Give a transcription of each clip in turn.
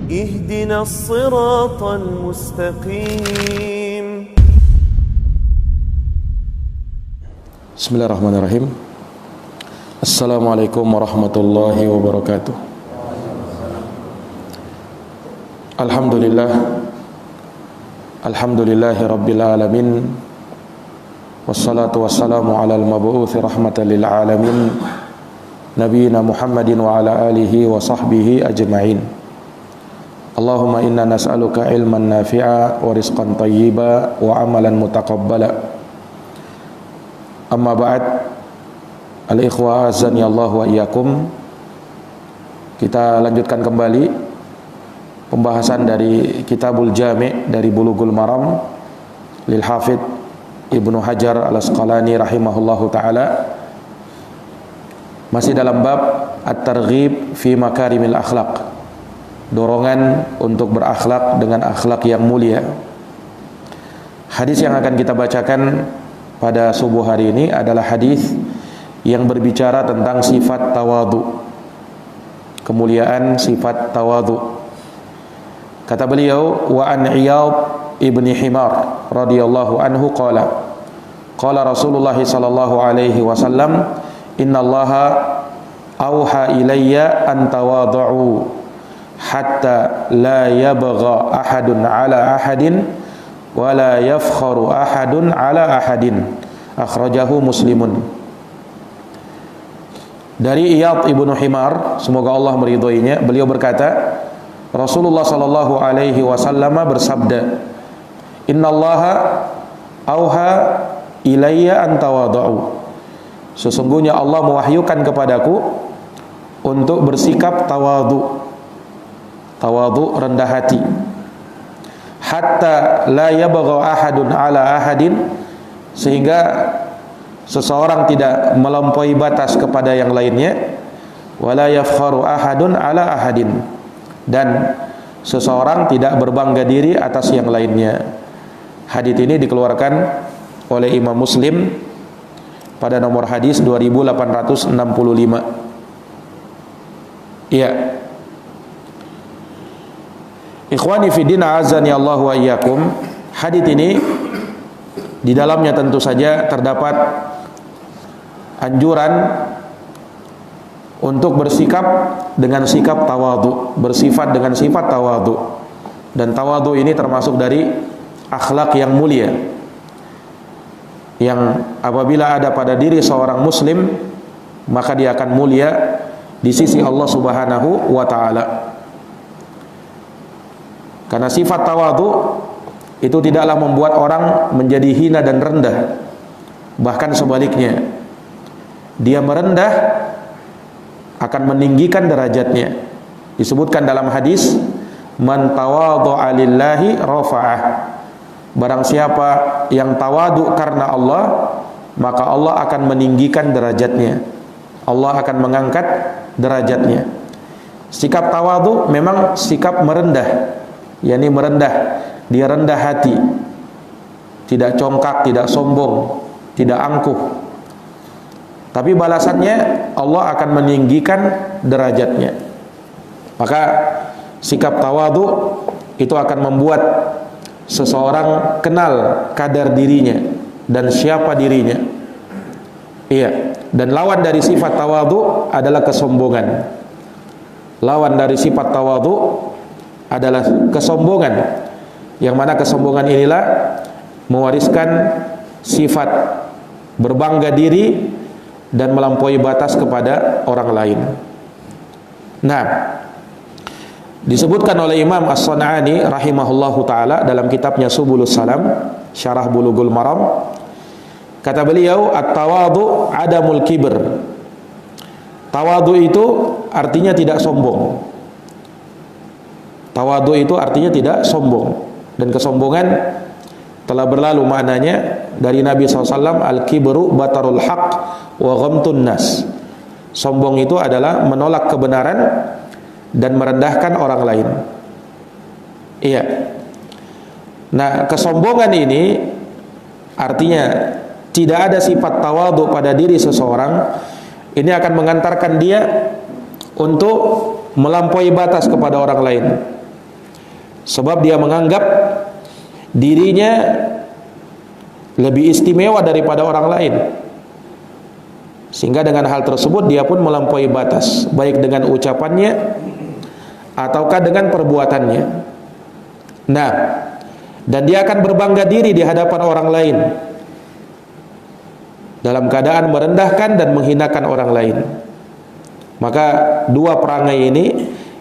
اهدنا الصراط المستقيم. Bismillahirrahmanirrahim. Assalamualaikum warahmatullahi wabarakatuh. Alhamdulillahi rabbil alamin. Wassalatu wassalamu ala al-mabu'uthi rahmatan lil alamin, nabiyina Muhammadin wa ala alihi wa sahbihi ajma'in. Allahumma inna nas'aluka ilman nafi'a wa rizqan tayyiba wa amalan mutaqabbala. Amma ba'd, al-ikhwa azani Allah wa iyyakum. Kita lanjutkan kembali pembahasan dari Kitabul Jami' dari Bulughul Maram lil Hafidz Ibnu Hajar Al-Asqalani rahimahullahu ta'ala. Masih dalam bab at-targhib fi makarimil akhlaq, dorongan untuk berakhlak dengan akhlak yang mulia. Hadis yang akan kita bacakan pada subuh hari ini adalah hadis yang berbicara tentang sifat tawadhu, kemuliaan sifat tawadhu. Kata beliau, wa an Iyad ibni Himar radhiyallahu anhu qala Rasulullah sallallahu alaihi wasallam, innallaha auha ilayya an tawadhu hatta la yabgha ahadun ala ahadin wa la yafkharu ahadun ala ahadin, akhrajahu Muslimun. Dari Iyad ibnu Himar, semoga Allah meridhoinya, beliau berkata, Rasulullah sallallahu alaihi wasallam bersabda, innallaha auha ilayya an tawadhu, sesungguhnya Allah mewahyukan kepadaku untuk bersikap tawadhu, rendah hati, hatta la yabgha ahadun ala ahadin, sehingga seseorang tidak melampaui batas kepada yang lainnya, wala yafkharu ahadun ala ahadin, dan seseorang tidak berbangga diri atas yang lainnya. Hadis ini dikeluarkan oleh Imam Muslim pada nomor hadis 2865. Iya. Ikhwani fi din, azani Allah wa iyyakum. Hadis ini di dalamnya tentu saja terdapat anjuran untuk bersikap dengan sikap tawadhu, bersifat dengan sifat tawadhu. Dan tawadhu ini termasuk dari akhlak yang mulia, yang apabila ada pada diri seorang muslim, maka dia akan mulia di sisi Allah Subhanahu wa ta'ala. Karena sifat tawadhu itu tidaklah membuat orang menjadi hina dan rendah, bahkan sebaliknya, dia merendah akan meninggikan derajatnya. Disebutkan dalam hadis, man tawadhu'a lillahi rafa'ah, barang siapa yang tawadu karena Allah, maka Allah akan meninggikan derajatnya, Allah akan mengangkat derajatnya. Sikap tawadu memang sikap merendah, yakni merendah, dia rendah hati, tidak congkak, tidak sombong, tidak angkuh. Tapi balasannya Allah akan meninggikan derajatnya. Maka sikap tawadu itu akan membuat seseorang kenal kadar dirinya dan siapa dirinya. Iya. Dan lawan dari sifat tawadhu adalah kesombongan. Lawan dari sifat tawadhu adalah kesombongan, yang mana kesombongan inilah mewariskan sifat berbangga diri dan melampaui batas kepada orang lain. Nah, disebutkan oleh Imam As-San'ani rahimahullahu ta'ala dalam kitabnya Subulus Salam, Syarah Bulughul Maram. Kata beliau, at-tawadhu adamul kibr. Tawadhu itu artinya tidak sombong. Tawadhu itu artinya tidak sombong. Dan kesombongan telah berlalu maknanya dari Nabi SAW, al-kibru batarul haq wa ghamtun nas. Sombong itu adalah menolak kebenaran dan merendahkan orang lain. Iya. Nah, kesombongan ini artinya tidak ada sifat tawadhu pada diri seseorang. Ini akan mengantarkan dia untuk melampaui batas kepada orang lain. sebab dia menganggap dirinya lebih istimewa daripada orang lain, sehingga dengan hal tersebut dia pun melampaui batas, baik dengan ucapannya ataukah dengan perbuatannya. Nah, dan dia akan berbangga diri di hadapan orang lain dalam keadaan merendahkan dan menghinakan orang lain. Maka dua perangai ini,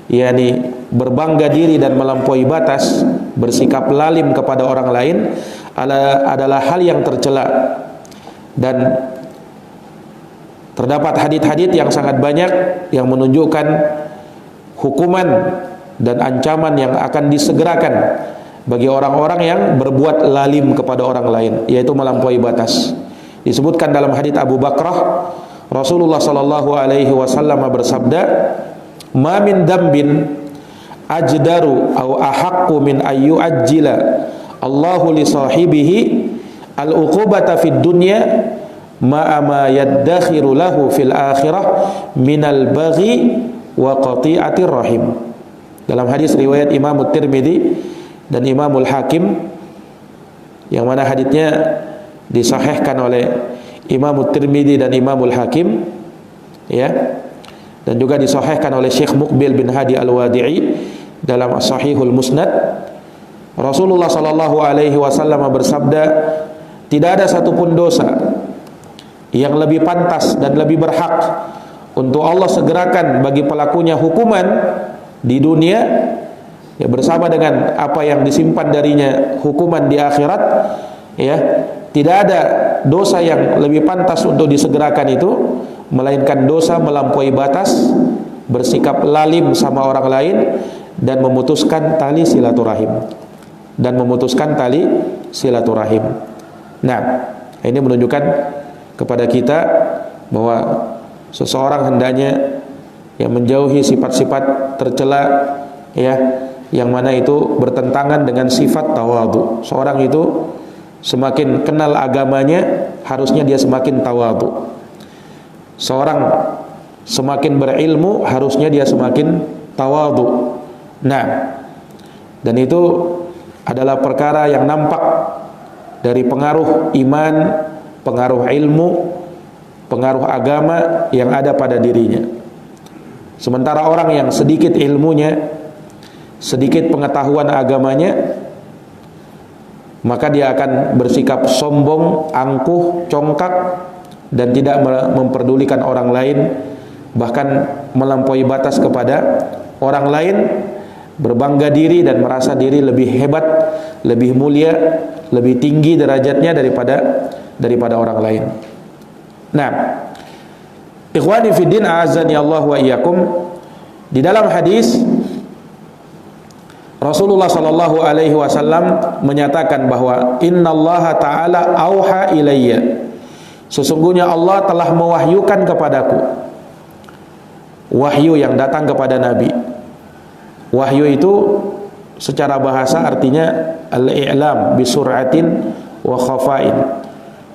yakni berbangga diri dan melampaui batas, bersikap lalim kepada orang lain, adalah hal yang tercela. Dan terdapat hadits-hadits yang sangat banyak yang menunjukkan hukuman dan ancaman yang akan disegerakan bagi orang-orang yang berbuat lalim kepada orang lain, yaitu melampaui batas. Disebutkan dalam hadits Abu Bakrah, Rasulullah sallallahu alaihi wasallam bersabda, "Ma min dambin ajdaru aw ahaqqu min ayyu ajjila Allahu li sahibihi al-uqubata fid dunya ma yaddakhiru lahu fil akhirah minal baghi wa qati'atir rahim." Dalam hadis riwayat Imam Tirmidzi dan Imamul Hakim, yang mana haditsnya disahihkan oleh Imam Tirmidzi dan Imamul Hakim, ya, dan juga disahihkan oleh Syekh Muqbil bin Hadi Al-Wadi'i dalam As-Sahihul Musnad. Rasulullah sallallahu alaihi wasallam bersabda, tidak ada satupun dosa yang lebih pantas dan lebih berhak untuk Allah segerakan bagi pelakunya hukuman di dunia, ya, bersama dengan apa yang disimpan darinya hukuman di akhirat, ya. Tidak ada dosa yang lebih pantas untuk disegerakan itu, melainkan dosa melampaui batas, bersikap lalim sama orang lain, dan memutuskan tali silaturahim. Nah, ini menunjukkan kepada kita bahwa seseorang hendaknya yang menjauhi sifat-sifat tercela, ya, yang mana itu bertentangan dengan sifat tawadhu. Seorang itu semakin kenal agamanya, harusnya dia semakin tawadhu. Seorang semakin berilmu, harusnya dia semakin tawadhu. Nah, dan itu adalah perkara yang nampak dari pengaruh iman, pengaruh ilmu, pengaruh agama yang ada pada dirinya. Sementara orang yang sedikit ilmunya, sedikit pengetahuan agamanya, maka dia akan bersikap sombong, angkuh, congkak, dan tidak memperdulikan orang lain, bahkan melampaui batas kepada orang lain, berbangga diri dan merasa diri lebih hebat, lebih mulia, lebih tinggi derajatnya daripada orang lain. Nah, ikhwani fiddin, a'azzani Allah wa iyyakum, di dalam hadis Rasulullah sallallahu alaihi wasallam menyatakan bahwa innallaha ta'ala auha ilayya, sesungguhnya Allah telah mewahyukan kepadaku. Wahyu yang datang kepada Nabi. Wahyu itu secara bahasa artinya al-i'lam bisur'atin wa khafa'in,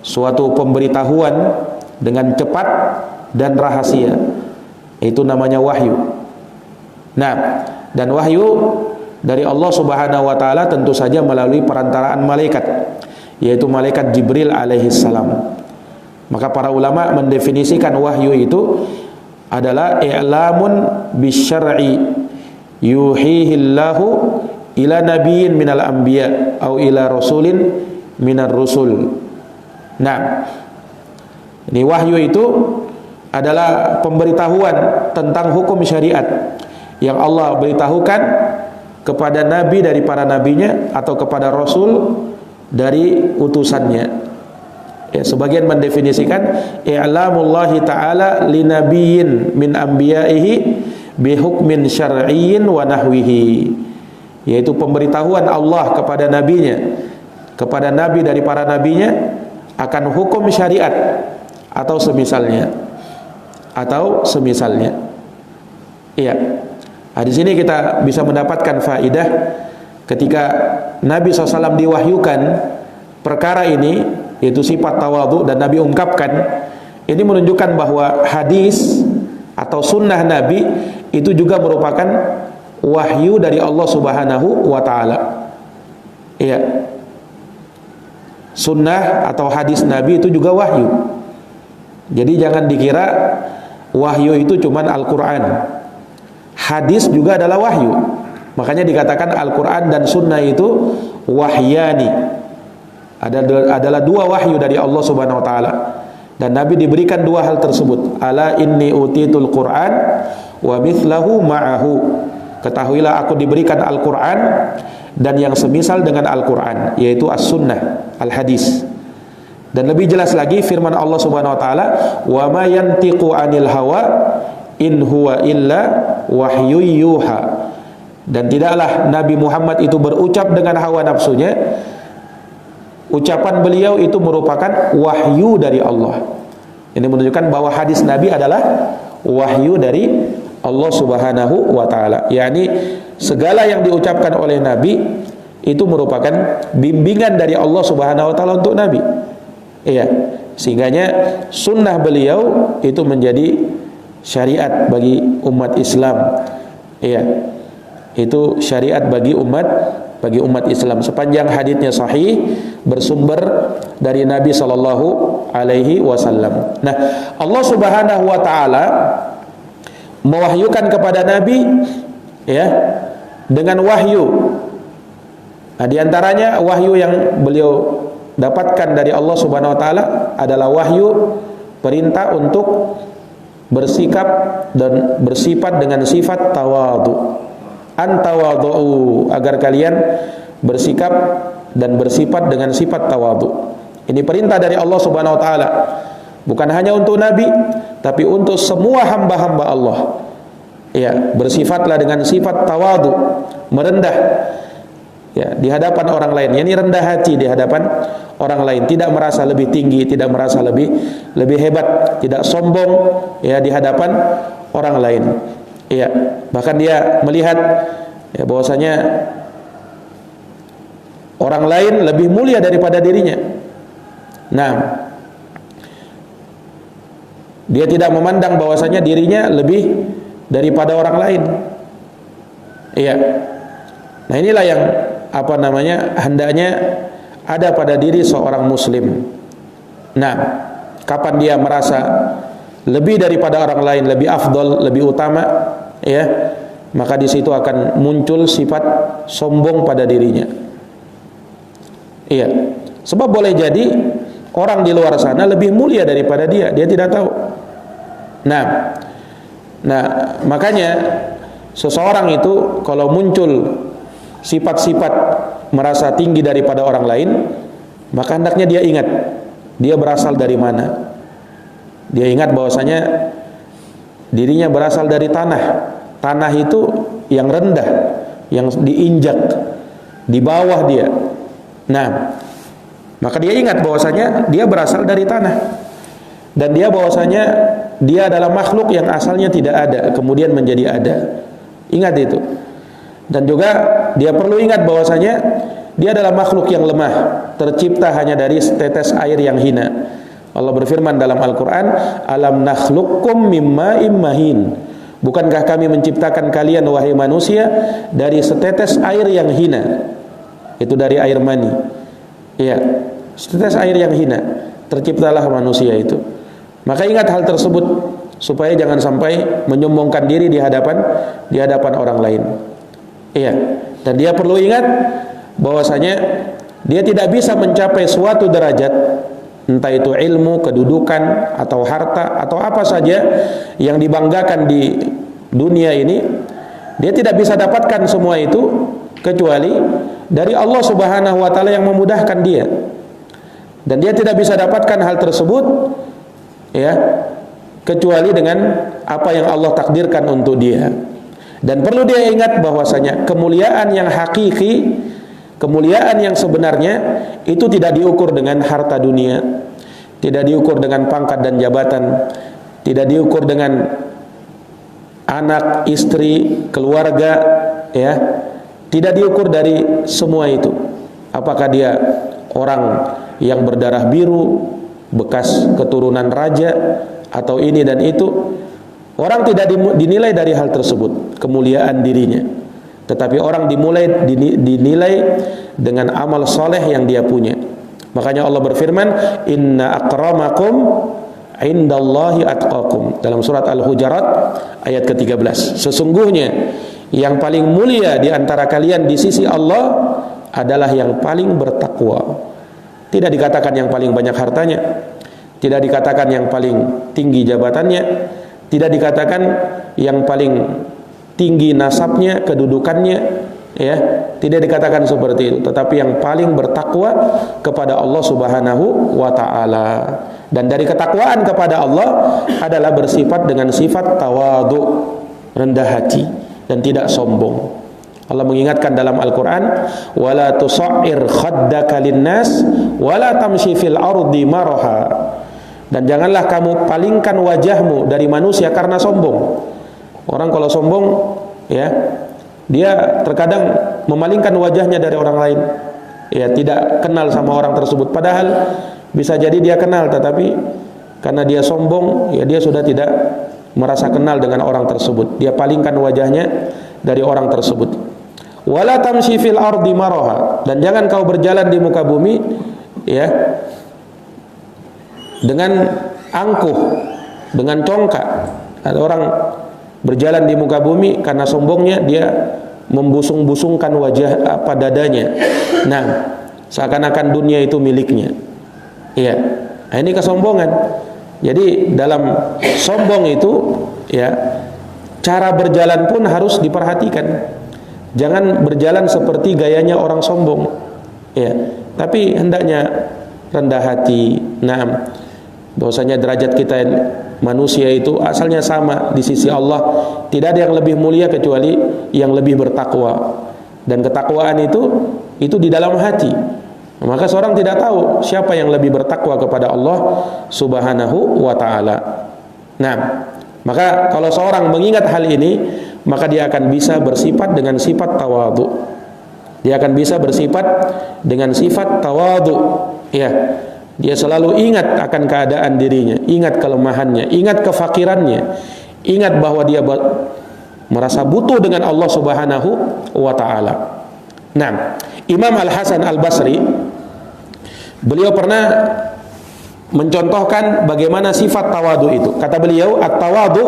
suatu pemberitahuan dengan cepat dan rahasia. Itu namanya wahyu. Nah, dan wahyu dari Allah Subhanahu wa taala tentu saja melalui perantaraan malaikat, yaitu malaikat Jibril alaihissalam. Maka para ulama mendefinisikan wahyu itu adalah i'lamun bisyar'i yuhihillahu ila nabiyyin minal anbiya au ila rasulin minar rusul. Nah, ini wahyu itu adalah pemberitahuan tentang hukum syariat yang Allah beritahukan kepada nabi dari para nabinya atau kepada rasul dari utusannya. Ya, sebagian mendefinisikan i'lamullahi ta'ala linabiyyin min anbiya'ihi bihukmin syar'iyyin wa nahwihi, yaitu pemberitahuan Allah kepada nabinya, kepada nabi dari para nabinya akan hukum syariat atau semisalnya. Iya. Nah, di sini kita bisa mendapatkan faidah ketika Nabi SAW diwahyukan perkara ini, yaitu sifat tawadhu, dan Nabi ungkapkan, ini menunjukkan bahwa hadis atau sunnah Nabi itu juga merupakan wahyu dari Allah Subhanahu wa taala. Iya. Sunnah atau hadis Nabi itu juga wahyu. Jadi jangan dikira wahyu itu cuman Al-Qur'an. Hadis juga adalah wahyu. Makanya dikatakan Al-Qur'an dan sunnah itu wahyani. Adalah dua wahyu dari Allah Subhanahu wa taala. Dan Nabi diberikan dua hal tersebut. Ala inni utitul Qur'an wa mithlahu ma'ahu. Ketahuilah aku diberikan Al-Qur'an dan yang semisal dengan Al-Qur'an, yaitu as-sunnah, al-hadis. Dan lebih jelas lagi firman Allah Subhanahu wa taala, "Wa ma yantiqu 'anil hawa in huwa illa wahyu yuha." Dan tidaklah Nabi Muhammad itu berucap dengan hawa nafsunya. Ucapan beliau itu merupakan wahyu dari Allah. Ini menunjukkan bahwa hadis Nabi adalah wahyu dari Allah Subhanahu wa taala. yakni segala yang diucapkan oleh Nabi itu merupakan bimbingan dari Allah Subhanahu wa taala untuk Nabi. Iya, sehingganya sunnah beliau itu menjadi syariat bagi umat Islam. Iya. Itu syariat bagi umat Islam sepanjang haditsnya sahih bersumber dari Nabi sallallahu alaihi wasallam. Nah, Allah Subhanahu wa taala mewahyukan kepada Nabi ya dengan wahyu. Nah, di antaranya wahyu yang beliau dapatkan dari Allah Subhanahu wa taala adalah wahyu perintah untuk bersikap dan bersifat dengan sifat tawadhu. Antawadhu, agar kalian bersikap dan bersifat dengan sifat tawadhu. Ini perintah dari Allah Subhanahu wa taala. Bukan hanya untuk Nabi, tapi untuk semua hamba-hamba Allah. Ya, bersifatlah dengan sifat tawadhu, merendah ya di hadapan orang lain. Yani rendah hati di hadapan orang lain, tidak merasa lebih tinggi, tidak merasa lebih hebat, tidak sombong ya di hadapan orang lain. Ya, bahkan dia melihat ya bahwasanya orang lain lebih mulia daripada dirinya. Nah, dia tidak memandang bahwasanya dirinya lebih daripada orang lain. Iya. Nah, inilah yang hendaknya ada pada diri seorang muslim. Nah, kapan dia merasa lebih daripada orang lain, lebih afdol, lebih utama, ya, maka di situ akan muncul sifat sombong pada dirinya. Iya. Sebab boleh jadi orang di luar sana lebih mulia daripada dia tidak tahu. Nah, makanya seseorang itu kalau muncul sifat-sifat merasa tinggi daripada orang lain, maka hendaknya dia ingat dia berasal dari mana. Dia ingat bahwasanya dirinya berasal dari tanah. Tanah itu yang rendah, yang diinjak di bawah dia. Nah, maka dia ingat bahwasanya dia berasal dari tanah. Dan dia bahwasanya dia adalah makhluk yang asalnya tidak ada, kemudian menjadi ada. Ingat itu. Dan juga dia perlu ingat bahwasanya dia adalah makhluk yang lemah, tercipta hanya dari setetes air yang hina. Allah berfirman dalam Al-Quran, alam nakhluqkum mimma immahin. Bukankah kami menciptakan kalian wahai manusia dari setetes air yang hina? Itu dari air mani. Iya, setetes air yang hina, terciptalah manusia itu. Maka ingat hal tersebut supaya jangan sampai menyombongkan diri di hadapan orang lain. Iya, dan dia perlu ingat bahwasanya dia tidak bisa mencapai suatu derajat, entah itu ilmu, kedudukan, atau harta, atau apa saja yang dibanggakan di dunia ini. Dia tidak bisa dapatkan semua itu kecuali dari Allah Subhanahu wa taala yang memudahkan dia. Dan dia tidak bisa dapatkan hal tersebut ya kecuali dengan apa yang Allah takdirkan untuk dia. Dan perlu dia ingat bahwasanya kemuliaan yang hakiki, kemuliaan yang sebenarnya itu tidak diukur dengan harta dunia, tidak diukur dengan pangkat dan jabatan, tidak diukur dengan anak, istri, keluarga, ya. Tidak diukur dari semua itu. Apakah dia orang yang berdarah biru, bekas keturunan raja, atau ini dan itu. Orang tidak dinilai dari hal tersebut, kemuliaan dirinya. tetapi orang dinilai dengan amal soleh yang dia punya. Makanya Allah berfirman, inna akramakum indallahi atqakum, dalam surat Al-Hujurat ayat ke-13. Sesungguhnya yang paling mulia di antara kalian di sisi Allah adalah yang paling bertakwa. Tidak dikatakan yang paling banyak hartanya, tidak dikatakan yang paling tinggi jabatannya, tidak dikatakan yang paling tinggi nasabnya, kedudukannya, ya, tidak dikatakan seperti itu, tetapi yang paling bertakwa kepada Allah Subhanahu wa taala. Dan dari ketakwaan kepada Allah adalah bersifat dengan sifat tawadhu, rendah hati dan tidak sombong. Allah mengingatkan dalam Al-Qur'an, wala tusa'ir khaddaka linnas wala tamshi fil ardi maraha. Dan janganlah kamu palingkan wajahmu dari manusia karena sombong. Orang kalau sombong, ya, dia terkadang memalingkan wajahnya dari orang lain, ya, tidak kenal sama orang tersebut. Padahal bisa jadi dia kenal, tetapi karena dia sombong, ya, dia sudah tidak merasa kenal dengan orang tersebut. Dia palingkan wajahnya dari orang tersebut. Wala tamshi fil ardi maraha, dan jangan kau berjalan di muka bumi, ya, dengan angkuh, dengan congkak. Ada orang berjalan di muka bumi karena sombongnya, dia membusung-busungkan wajah dadanya. Nah, seakan-akan dunia itu miliknya. Iya. Nah, ini kesombongan. Jadi dalam sombong itu, ya, cara berjalan pun harus diperhatikan. Jangan berjalan seperti gayanya orang sombong, ya, tapi hendaknya rendah hati. Nah, bahwasanya derajat kita manusia itu asalnya sama di sisi Allah. Tidak ada yang lebih mulia kecuali yang lebih bertakwa. Dan ketakwaan itu di dalam hati. Maka seorang tidak tahu siapa yang lebih bertakwa kepada Allah Subhanahu wa ta'ala. Nah, maka kalau seorang mengingat hal ini, maka dia akan bisa bersifat dengan sifat tawadhu. Dia akan bisa bersifat dengan sifat tawadhu, ya. Dia selalu ingat akan keadaan dirinya, ingat kelemahannya, ingat kefakirannya, ingat bahwa dia merasa butuh dengan Allah Subhanahu wa ta'ala. Nah, Imam Al-Hasan Al-Basri, beliau pernah mencontohkan bagaimana sifat tawadhu itu. Kata beliau, at-tawadhu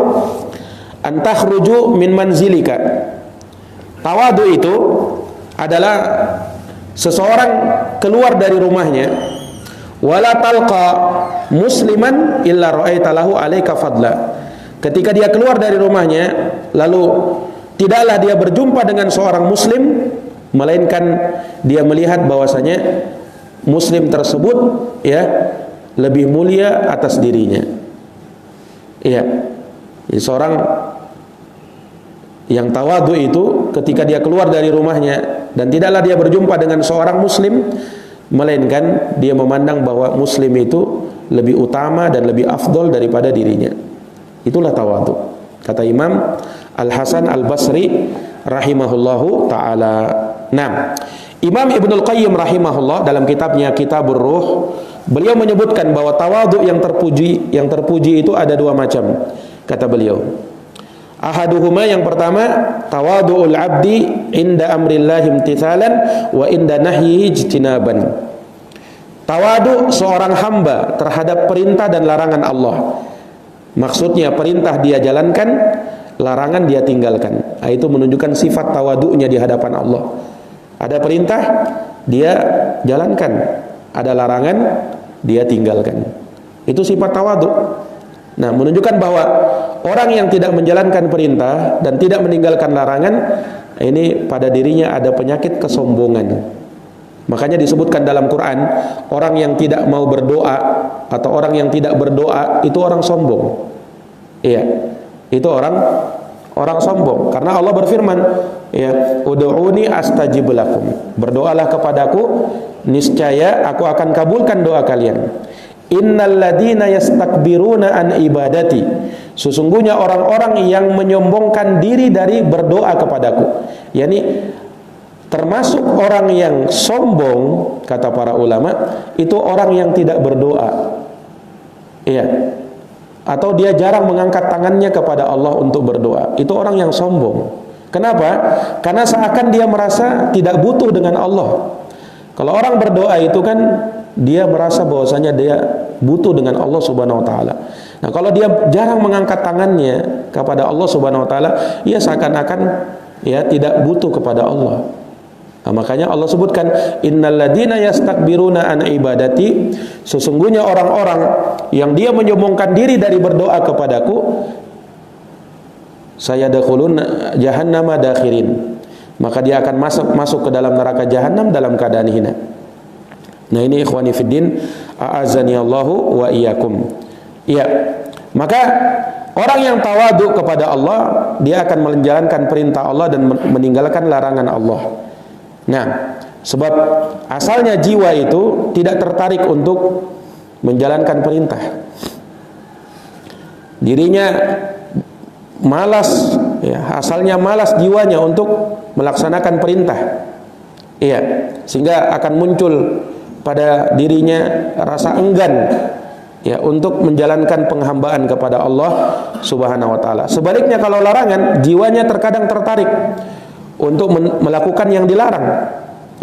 an takhruju min manzilika. Tawadhu itu adalah seseorang keluar dari rumahnya, wala talqa musliman illa ra'aita lahu alaika fadla. Ketika dia keluar dari rumahnya, lalu tidaklah dia berjumpa dengan seorang muslim, melainkan dia melihat bahwasanya muslim tersebut, ya, lebih mulia atas dirinya. Iya. Jadi seorang yang tawadhu itu ketika dia keluar dari rumahnya dan tidaklah dia berjumpa dengan seorang muslim, melainkan dia memandang bahwa muslim itu lebih utama dan lebih afdol daripada dirinya. Itulah tawadhu. Kata Imam Al-Hasan Al-Basri rahimahullahu ta'ala. Nah, Imam Ibnul Qayyim rahimahullah dalam kitabnya Kitabur Ruh, beliau menyebutkan bahwa tawadhu yang terpuji itu ada dua macam. Kata beliau, ahaduhuma, yang pertama, tawadhu'ul abdi inda amrillahi imtithalan wa inda nahyihi ijtinaban. Tawadhu seorang hamba terhadap perintah dan larangan Allah. Maksudnya perintah dia jalankan, larangan dia tinggalkan. Nah, itu menunjukkan sifat tawadhu'nya di hadapan Allah. Ada perintah dia jalankan, ada larangan dia tinggalkan. Itu sifat tawadhu. Nah, menunjukkan bahwa orang yang tidak menjalankan perintah dan tidak meninggalkan larangan, ini pada dirinya ada penyakit kesombongan. Makanya disebutkan dalam Quran, orang yang tidak mau berdoa atau orang yang tidak berdoa itu orang sombong. Iya, itu orang sombong. Karena Allah berfirman, ya, ud'uni astajib lakum. Berdoalah kepadaku, niscaya aku akan kabulkan doa kalian. Innal ladina yastakbiruna an ibadati. Sesungguhnya orang-orang yang menyombongkan diri dari berdoa kepadaku. Yani termasuk orang yang sombong, kata para ulama, itu orang yang tidak berdoa. Iya. Atau dia jarang mengangkat tangannya kepada Allah untuk berdoa. Itu orang yang sombong. Kenapa? Karena seakan dia merasa tidak butuh dengan Allah. Kalau orang berdoa itu kan dia merasa bahwasanya dia butuh dengan Allah Subhanahu wa taala. Nah, kalau dia jarang mengangkat tangannya kepada Allah Subhanahu wa taala, ia seakan-akan ya tidak butuh kepada Allah. Nah, makanya Allah sebutkan innalladzina yastakbiruna an ibadati, sesungguhnya orang-orang yang dia menyombongkan diri dari berdoa kepadaku, sayadkhulun jahannama dakhirin, maka dia akan masuk ke dalam neraka jahanam dalam keadaan hina. Nah, ini ikhwani fiddin, a'azani Allahu wa iyyakum. Iya. Maka orang yang tawadu kepada Allah, dia akan menjalankan perintah Allah dan meninggalkan larangan Allah. Nah, sebab asalnya jiwa itu tidak tertarik untuk menjalankan perintah. Dirinya malas, ya, asalnya malas jiwanya untuk melaksanakan perintah. Iya, sehingga akan muncul pada dirinya rasa enggan ya untuk menjalankan penghambaan kepada Allah Subhanahu wa taala. Sebaliknya kalau larangan, jiwanya terkadang tertarik untuk melakukan yang dilarang.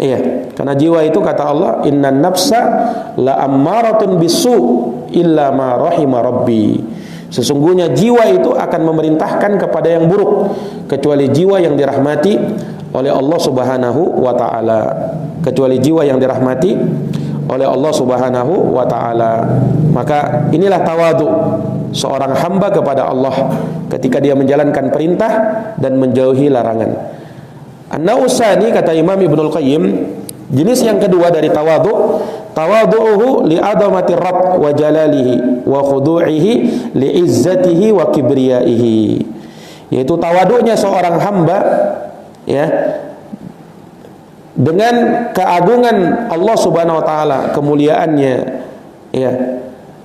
Iya, karena jiwa itu kata Allah, innan nafsa la ammaratun bisu illa ma rahima rabbi. Sesungguhnya jiwa itu akan memerintahkan kepada yang buruk kecuali jiwa yang dirahmati oleh Allah Subhanahu wa taala. Kecuali jiwa yang dirahmati oleh Allah Subhanahu wa taala. Maka inilah tawadu seorang hamba kepada Allah ketika dia menjalankan perintah dan menjauhi larangan. An-Nausani, kata Imam Ibnul Qayyim, jenis yang kedua dari tawadu, tawadu'uhu li'adamati rabb wa jalalihi wa khudu'ihi li'izzatihi wa kibriyaihi, yaitu tawadunya seorang hamba ya dengan keagungan Allah Subhanahu wa taala, kemuliaannya ya,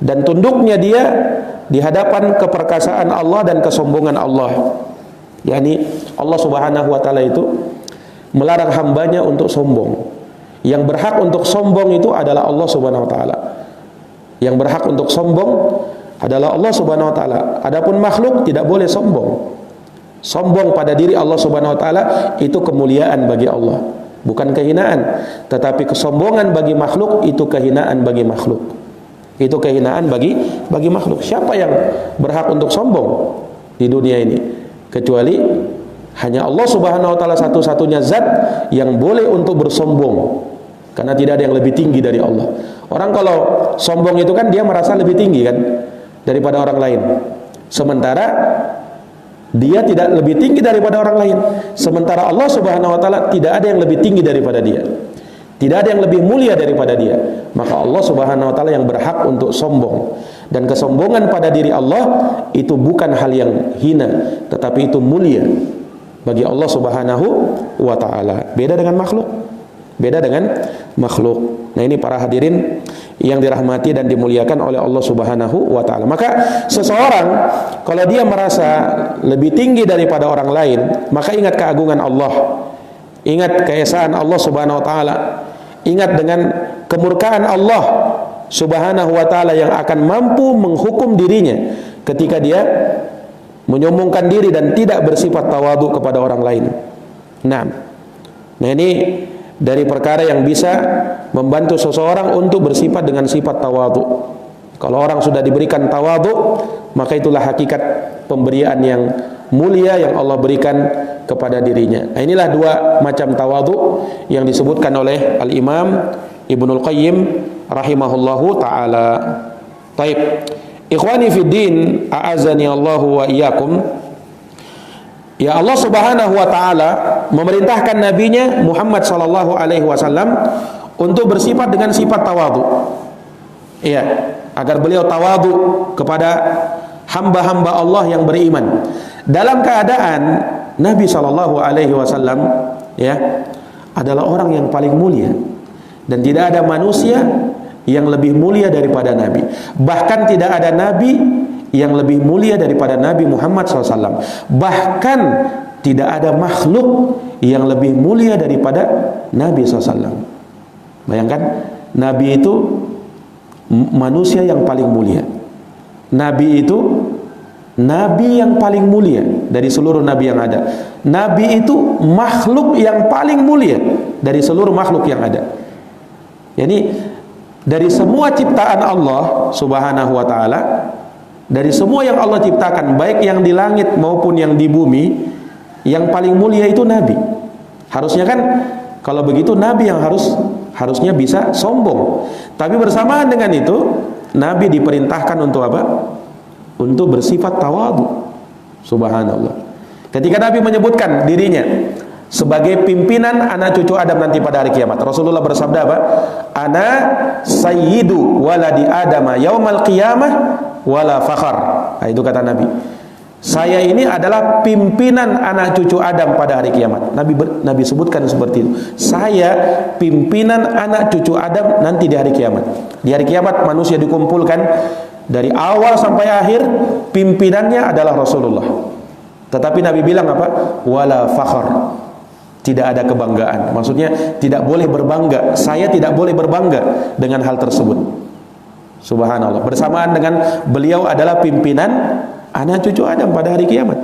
dan tunduknya dia di hadapan keperkasaan Allah dan kesombongan Allah. yakni Allah Subhanahu wa taala itu melarang hambanya untuk sombong. Yang berhak untuk sombong itu adalah Allah Subhanahu wa taala. Yang berhak untuk sombong adalah Allah Subhanahu wa taala. Adapun makhluk tidak boleh sombong. Sombong pada diri Allah Subhanahu wa taala itu kemuliaan bagi Allah, bukan kehinaan. Tetapi kesombongan bagi makhluk itu kehinaan bagi makhluk. Itu kehinaan bagi makhluk. Siapa yang berhak untuk sombong di dunia ini? Kecuali hanya Allah Subhanahu wa taala satu-satunya zat yang boleh untuk bersombong. Karena tidak ada yang lebih tinggi dari Allah. Orang kalau sombong itu kan dia merasa lebih tinggi kan daripada orang lain. Sementara dia tidak lebih tinggi daripada orang lain. Sementara Allah Subhanahu wa taala tidak ada yang lebih tinggi daripada dia. Tidak ada yang lebih mulia daripada dia. Maka Allah Subhanahu wa taala yang berhak untuk sombong. Dan kesombongan pada diri Allah itu bukan hal yang hina, tetapi itu mulia bagi Allah Subhanahu wa taala. Beda dengan makhluk. Beda dengan makhluk. Nah, ini para hadirin yang dirahmati dan dimuliakan oleh Allah Subhanahu wa taala. Maka seseorang kalau dia merasa lebih tinggi daripada orang lain, maka ingat keagungan Allah. Ingat keesaan Allah Subhanahu wa taala. Ingat dengan kemurkaan Allah Subhanahu wa taala yang akan mampu menghukum dirinya ketika dia menyombongkan diri dan tidak bersifat tawadhu kepada orang lain. Nah, ini dari perkara yang bisa membantu seseorang untuk bersifat dengan sifat tawadhu. Kalau orang sudah diberikan tawadhu, maka itulah hakikat pemberian yang mulia yang Allah berikan kepada dirinya. Nah, inilah dua macam tawadhu yang disebutkan oleh Al-Imam Ibnul Qayyim rahimahullahu taala. Baik, ikhwani fid din, a'azani Allahu wa iyyakum. Ya, Allah Subhanahu wa taala memerintahkan nabinya Muhammad sallallahu alaihi wasallam untuk bersifat dengan sifat tawadhu. Iya, agar beliau tawadhu kepada hamba-hamba Allah yang beriman. Dalam keadaan Nabi sallallahu alaihi wasallam ya adalah orang yang paling mulia dan tidak ada manusia yang lebih mulia daripada Nabi. Bahkan tidak ada nabi yang lebih mulia daripada Nabi Muhammad SAW. Bahkan tidak ada makhluk yang lebih mulia daripada Nabi SAW. Bayangkan, Nabi itu manusia yang paling mulia. Nabi itu Nabi yang paling mulia dari seluruh nabi yang ada. Nabi itu makhluk yang paling mulia dari seluruh makhluk yang ada. Jadi dari semua ciptaan Allah Subhanahu wa taala, dari semua yang Allah ciptakan, baik yang di langit maupun yang di bumi, yang paling mulia itu nabi. Harusnya kan kalau begitu nabi yang harusnya bisa sombong. Tapi bersamaan dengan itu, nabi diperintahkan untuk apa? Untuk bersifat tawadhu. Subhanallah. Ketika Nabi menyebutkan dirinya sebagai pimpinan anak cucu Adam nanti pada hari kiamat, Rasulullah bersabda apa? Ana sayyidu waladi Adama yaumal qiyamah wala fakhar. Nah, itu kata Nabi. Saya ini adalah pimpinan anak cucu Adam pada hari kiamat. Nabi sebutkan seperti itu. Saya pimpinan anak cucu Adam nanti di hari kiamat. Di hari kiamat manusia dikumpulkan dari awal sampai akhir, pimpinannya adalah Rasulullah. Tetapi Nabi bilang apa? Wala fakhar. Tidak ada kebanggaan. Maksudnya tidak boleh berbangga. Saya tidak boleh berbangga dengan hal tersebut. Subhanallah. Bersamaan dengan beliau adalah pimpinan anak cucu Adam pada hari kiamat.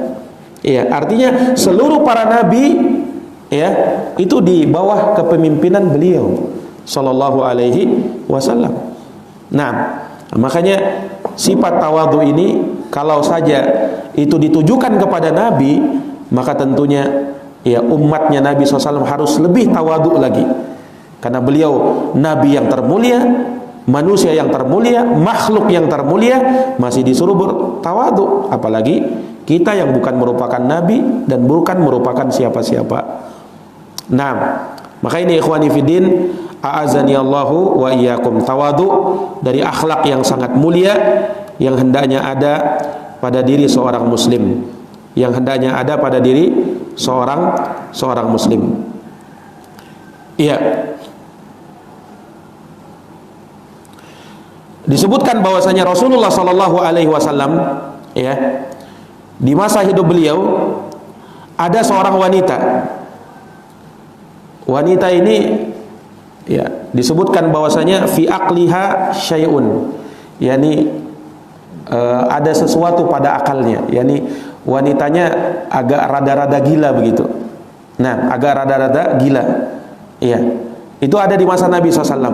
Ya, artinya seluruh para nabi ya itu di bawah kepemimpinan beliau sallallahu alaihi wasallam. Nah, makanya sifat tawadhu ini kalau saja itu ditujukan kepada nabi, maka tentunya ya umatnya Nabi SAW harus lebih tawadhu lagi. Karena beliau nabi yang termulia, manusia yang termulia, makhluk yang termulia, masih disuruh bertawadhu. Apalagi kita yang bukan merupakan nabi dan bukan merupakan siapa-siapa. Nah, maka ini ikhwani fiddin, a'azani Allahu wa iyyakum, tawadhu dari akhlak yang sangat mulia yang hendaknya ada pada diri seorang muslim, yang hendaknya ada pada diri seorang muslim. Iya. Disebutkan bahwasanya Rasulullah sallallahu alaihi wasallam ya di masa hidup beliau ada seorang wanita. Wanita ini ya disebutkan bahwasanya fi aqliha syai'un, yakni ada sesuatu pada akalnya, yakni wanitanya agak rada-rada gila begitu. Nah, agak rada-rada gila. Iya. Itu ada di masa Nabi SAW.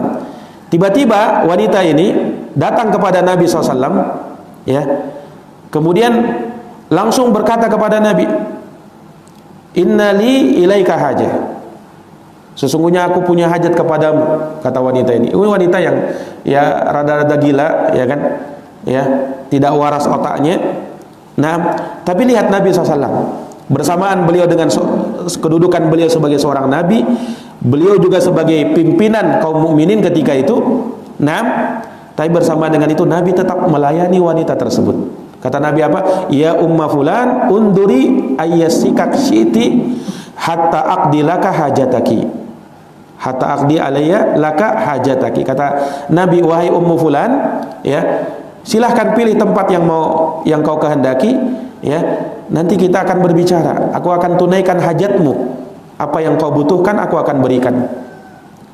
Tiba-tiba wanita ini datang kepada Nabi SAW, ya. Kemudian langsung berkata kepada Nabi, "Innali ilaika hajah." Sesungguhnya aku punya hajat kepadamu, kata wanita ini. Ini wanita yang ya rada-rada gila, ya kan? Ya, tidak waras otaknya. Nah, tapi lihat Nabi SAW, bersamaan beliau dengan kedudukan beliau sebagai seorang nabi, beliau juga sebagai pimpinan kaum mukminin ketika itu. Nah, tapi bersamaan dengan itu Nabi tetap melayani wanita tersebut. Kata Nabi apa? Ya umma fulan, unduri ayyasikak syiti hatta aqdilaka hajataki. Hatta aqdi alayya laka hajataki. Kata Nabi, wahai ummu fulan, ya, silahkan pilih tempat yang kau kehendaki, ya. Nanti kita akan berbicara. Aku akan tunaikan hajatmu. Apa yang kau butuhkan aku akan berikan.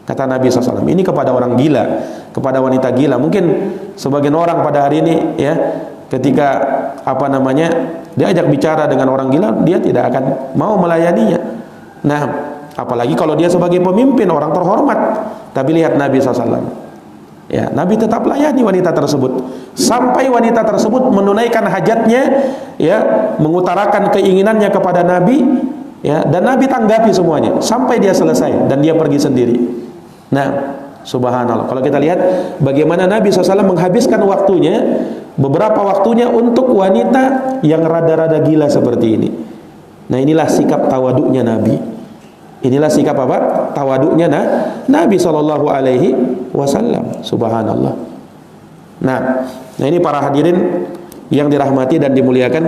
Kata Nabi SAW. Ini kepada orang gila, kepada wanita gila. Mungkin sebagian orang pada hari ini, ya, ketika diajak bicara dengan orang gila, dia tidak akan mau melayaninya. Nah, apalagi kalau dia sebagai pemimpin, orang terhormat. Tapi lihat Nabi SAW. Ya, Nabi tetap layani wanita tersebut sampai wanita tersebut menunaikan hajatnya, ya, mengutarakan keinginannya kepada Nabi, ya, dan Nabi tanggapi semuanya sampai dia selesai dan dia pergi sendiri. Nah, subhanallah. Kalau kita lihat bagaimana Nabi SAW menghabiskan waktunya, beberapa waktunya untuk wanita yang rada-rada gila seperti ini. Nah, inilah sikap tawaduknya Nabi. Inilah sikap apa? Tawaduknya Nabi sallallahu alaihi wasallam. Subhanallah. Nah, ini para hadirin yang dirahmati dan dimuliakan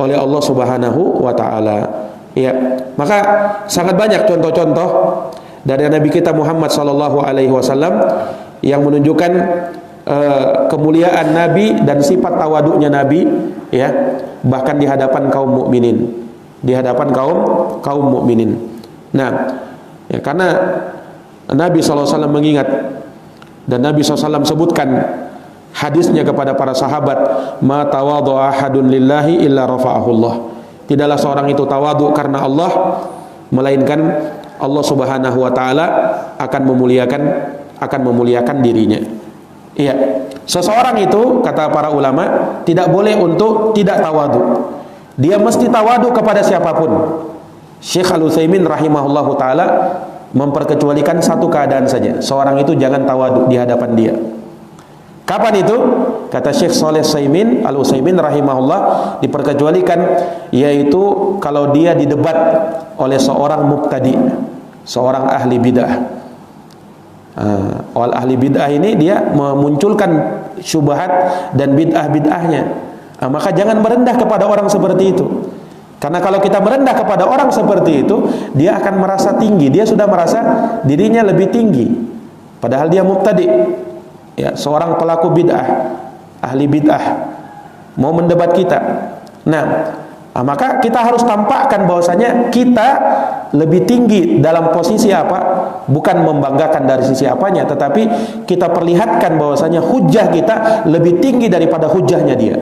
oleh Allah Subhanahu wa taala. Ya, maka sangat banyak contoh-contoh dari Nabi kita Muhammad sallallahu alaihi wasallam yang menunjukkan kemuliaan Nabi dan sifat tawaduknya Nabi, ya, bahkan di hadapan kaum mukminin. Di hadapan kaum mukminin. Nah, ya, karena Nabi SAW mengingat dan Nabi SAW sebutkan hadisnya kepada para sahabat, ma tawadhu ahadun lillahi illa rafa'ahullah. Tidaklah seorang itu tawadu karena Allah, melainkan Allah Subhanahu wa taala akan memuliakan dirinya. Iya. Seseorang itu, kata para ulama, tidak boleh untuk tidak tawadu. Dia mesti tawadu kepada siapapun. Syekh Al-Utsaimin rahimahullahu taala memperkecualikan satu keadaan saja. Seorang itu jangan tawadu di hadapan dia. Kapan itu? Kata Syekh Shalih Al-Utsaimin rahimahullah, diperkecualikan, yaitu kalau dia didebat oleh seorang mubtadi, seorang ahli bid'ah. Ahli bid'ah ini dia memunculkan syubhat dan bid'ah-bid'ahnya. Maka jangan merendah kepada orang seperti itu. Karena kalau kita merendah kepada orang seperti itu, dia akan merasa tinggi. Dia sudah merasa dirinya lebih tinggi, padahal dia mubtadi. Ya, seorang pelaku bid'ah, ahli bid'ah, mau mendebat kita. Maka kita harus tampakkan bahwasanya kita lebih tinggi dalam posisi apa? Bukan membanggakan dari sisi apanya, tetapi kita perlihatkan bahwasanya hujah kita lebih tinggi daripada hujahnya dia.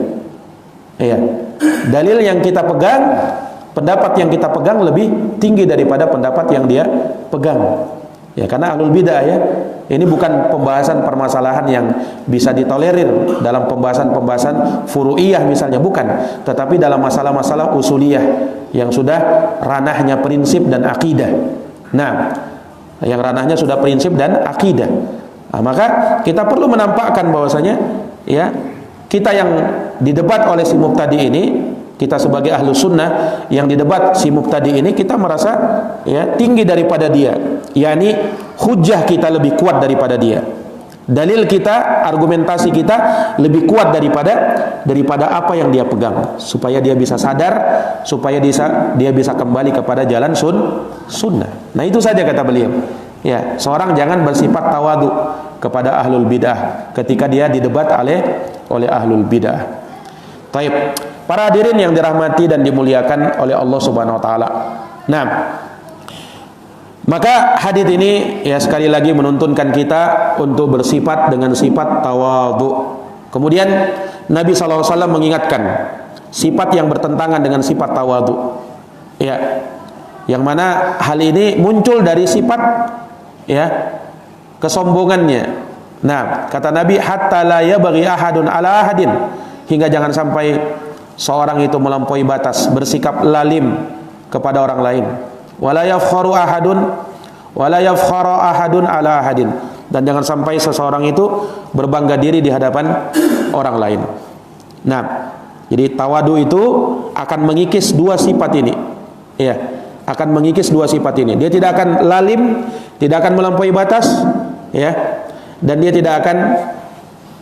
Iya. Dalil yang kita pegang, pendapat yang kita pegang lebih tinggi daripada pendapat yang dia pegang. Ya, karena ahlul bid'ah ya, ini bukan pembahasan permasalahan yang bisa ditolerir dalam pembahasan furu'iyah misalnya, bukan, tetapi dalam masalah-masalah usuliyah yang sudah ranahnya prinsip dan akidah. Yang ranahnya sudah prinsip dan akidah. Maka kita perlu menampakkan bahwasanya ya, kita yang didebat oleh si mubtadi ini, kita sebagai ahlu sunnah yang didebat si mubtadi ini, kita merasa ya tinggi daripada dia, yakni hujah kita lebih kuat daripada dia, dalil kita, argumentasi kita lebih kuat daripada apa yang dia pegang, supaya dia bisa sadar, supaya dia bisa kembali kepada jalan sunnah. Nah itu saja kata beliau. Ya, seorang jangan bersifat tawadu kepada ahlul bidah ketika dia didebat oleh ahlul bidah. Taib. Para hadirin yang dirahmati dan dimuliakan oleh Allah Subhanahu wa taala. Maka hadis ini ya sekali lagi menuntunkan kita untuk bersifat dengan sifat tawadhu. Kemudian Nabi SAW mengingatkan sifat yang bertentangan dengan sifat tawadhu. Ya. Yang mana hal ini muncul dari sifat ya kesombongannya. Kata Nabi, hatta la yabghi ahadun ala ahadin, hingga jangan sampai seorang itu melampaui batas, bersikap lalim kepada orang lain. Wala yafkharu ahadun ala ahadin, dan jangan sampai seseorang itu berbangga diri di hadapan orang lain. Jadi tawadu itu akan mengikis dua sifat ini. Ya, akan mengikis dua sifat ini. Dia tidak akan lalim, tidak akan melampaui batas, ya, dan dia tidak akan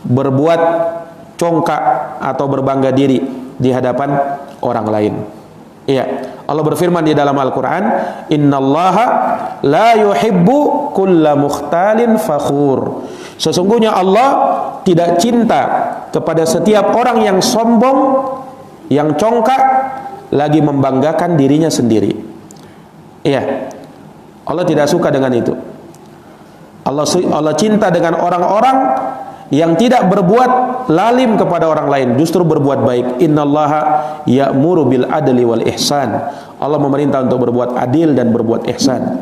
berbuat congkak atau berbangga diri di hadapan orang lain. Iya, Allah berfirman di dalam Al-Qur'an, "Innallaha la yuhibbu kulla mukhtalin fakhur." Sesungguhnya Allah tidak cinta kepada setiap orang yang sombong, yang congkak, lagi membanggakan dirinya sendiri. Iya, Allah tidak suka dengan itu. Allah cinta dengan orang-orang yang tidak berbuat lalim kepada orang lain, justru berbuat baik. Innallaha ya'muru bil adli wal ihsan. Allah memerintah untuk berbuat adil dan berbuat ihsan.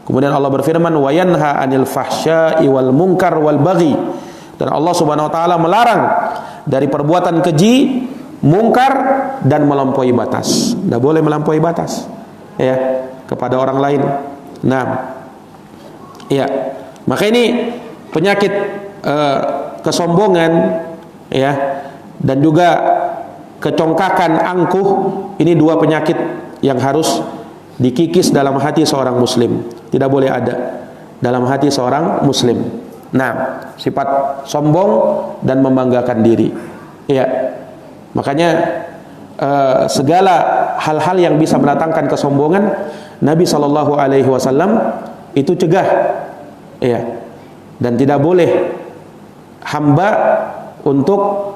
Kemudian Allah berfirman, wa yanha 'anil fahsya'i wal munkar wal baghi. Dan Allah Subhanahu wa taala melarang dari perbuatan keji, mungkar dan melampaui batas. Tidak boleh melampaui batas ya kepada orang lain. Maka ini penyakit kesombongan ya, dan juga kecongkakan, angkuh, ini dua penyakit yang harus dikikis dalam hati seorang muslim. Tidak boleh ada dalam hati seorang muslim. Sifat sombong dan membanggakan diri. Ya. Makanya segala hal-hal yang bisa mendatangkan kesombongan, Nabi Shallallahu alaihi wasallam itu cegah. Ya. Dan tidak boleh hamba untuk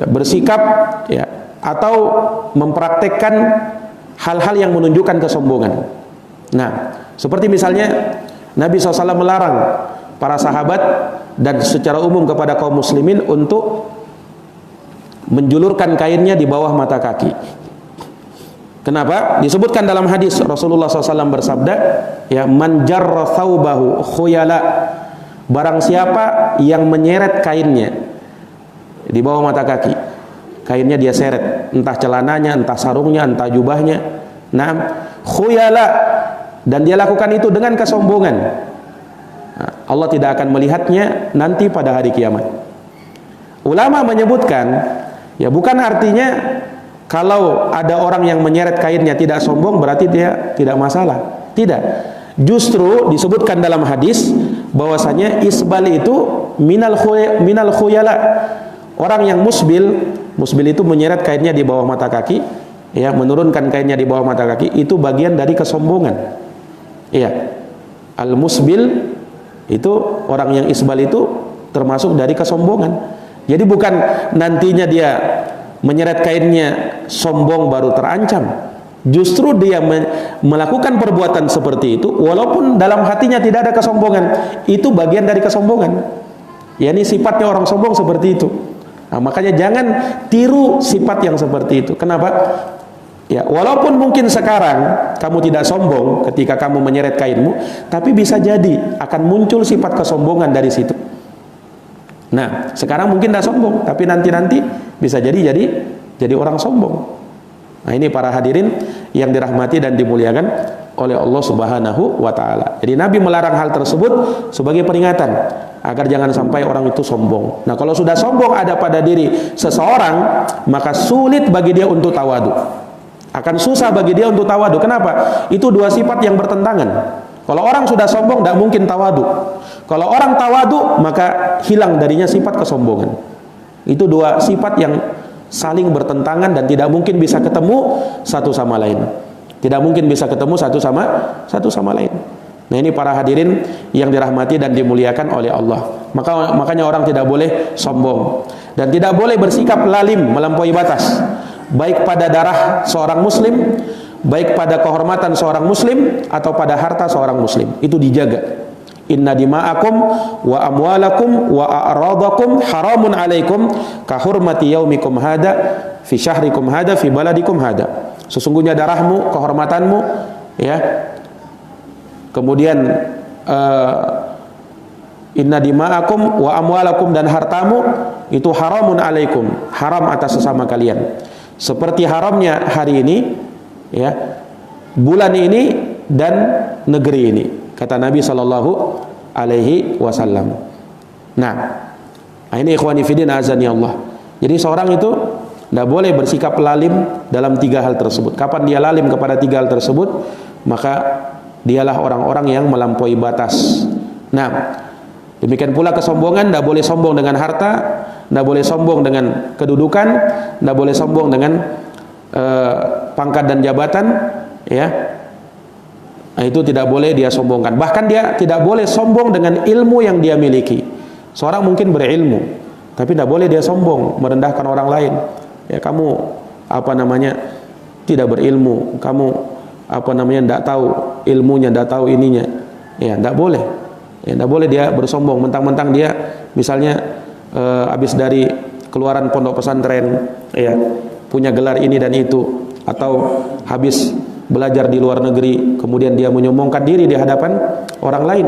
bersikap ya, atau mempraktekkan hal-hal yang menunjukkan kesombongan. Seperti misalnya Nabi SAW melarang para sahabat dan secara umum kepada kaum muslimin untuk menjulurkan kainnya di bawah mata kaki. Kenapa? Disebutkan dalam hadis Rasulullah SAW bersabda, ya, man jarra thawbahu khuyala, barang siapa yang menyeret kainnya di bawah mata kaki, kainnya dia seret, entah celananya, entah sarungnya, entah jubahnya, nah, khuyala, dan dia lakukan itu dengan kesombongan, nah, Allah tidak akan melihatnya nanti pada hari kiamat. Ulama menyebutkan, ya, bukan artinya kalau ada orang yang menyeret kainnya tidak sombong berarti dia tidak masalah. Tidak. Justru disebutkan dalam hadis bahwasanya isbal itu minal khuyala. Orang yang musbil itu menyeret kainnya di bawah mata kaki, ya, menurunkan kainnya di bawah mata kaki, itu bagian dari kesombongan. Iya. Al-musbil itu, orang yang isbal itu termasuk dari kesombongan. Jadi bukan nantinya dia menyeret kainnya sombong baru terancam. Justru dia melakukan perbuatan seperti itu walaupun dalam hatinya tidak ada kesombongan, itu bagian dari kesombongan. Ya, ini sifatnya orang sombong seperti itu. Nah, makanya jangan tiru sifat yang seperti itu. Kenapa? Ya, walaupun mungkin sekarang kamu tidak sombong ketika kamu menyeret kainmu, tapi bisa jadi akan muncul sifat kesombongan dari situ. Nah, sekarang mungkin tidak sombong, tapi nanti bisa jadi orang sombong. Nah, ini para hadirin yang dirahmati dan dimuliakan oleh Allah Subhanahu wa taala. Jadi Nabi melarang hal tersebut sebagai peringatan agar jangan sampai orang itu sombong. Nah, kalau sudah sombong ada pada diri seseorang, maka sulit bagi dia untuk tawadu. Akan susah bagi dia untuk tawadu. Kenapa? Itu dua sifat yang bertentangan. Kalau orang sudah sombong tidak mungkin tawadu. Kalau orang tawadu maka hilang darinya sifat kesombongan. Itu dua sifat yang saling bertentangan dan tidak mungkin bisa ketemu satu sama lain. Tidak mungkin bisa ketemu satu sama lain. Nah, ini para hadirin yang dirahmati dan dimuliakan oleh Allah. Makanya orang tidak boleh sombong dan tidak boleh bersikap lalim melampaui batas, baik pada darah seorang muslim, baik pada kehormatan seorang muslim atau pada harta seorang muslim. Itu dijaga. Inna dima'akum wa amwalakum wa a'radakum haramun alaikum ka hurmati yaumikum hada fi syahrikum hada fi baladikum hada. Sesungguhnya darahmu, kehormatanmu, ya. Kemudian inna dima'akum wa amwalakum, dan hartamu itu haramun alaikum, haram atas sesama kalian. Seperti haramnya hari ini, ya, bulan ini dan negeri ini, kata Nabi sallallahu alaihi wasallam. Nah, ini ikhwani fillah azani Allah. Jadi seorang itu tidak boleh bersikap lalim dalam tiga hal tersebut. Kapan dia lalim kepada tiga hal tersebut, maka dialah orang-orang yang melampaui batas. Nah, demikian pula kesombongan, tidak boleh sombong dengan harta, tidak boleh sombong dengan kedudukan, tidak boleh sombong dengan pangkat dan jabatan, ya. Nah, itu tidak boleh dia sombongkan. Bahkan dia tidak boleh sombong dengan ilmu yang dia miliki. Seorang mungkin berilmu, tapi tidak boleh dia sombong, merendahkan orang lain. Ya, kamu tidak berilmu, kamu tidak tahu ilmunya, tidak tahu ininya. Ya, tidak boleh. Ya, tidak boleh dia bersombong mentang-mentang dia misalnya habis dari keluaran pondok pesantren, ya, punya gelar ini dan itu, atau habis belajar di luar negeri, kemudian dia menyombongkan diri di hadapan orang lain.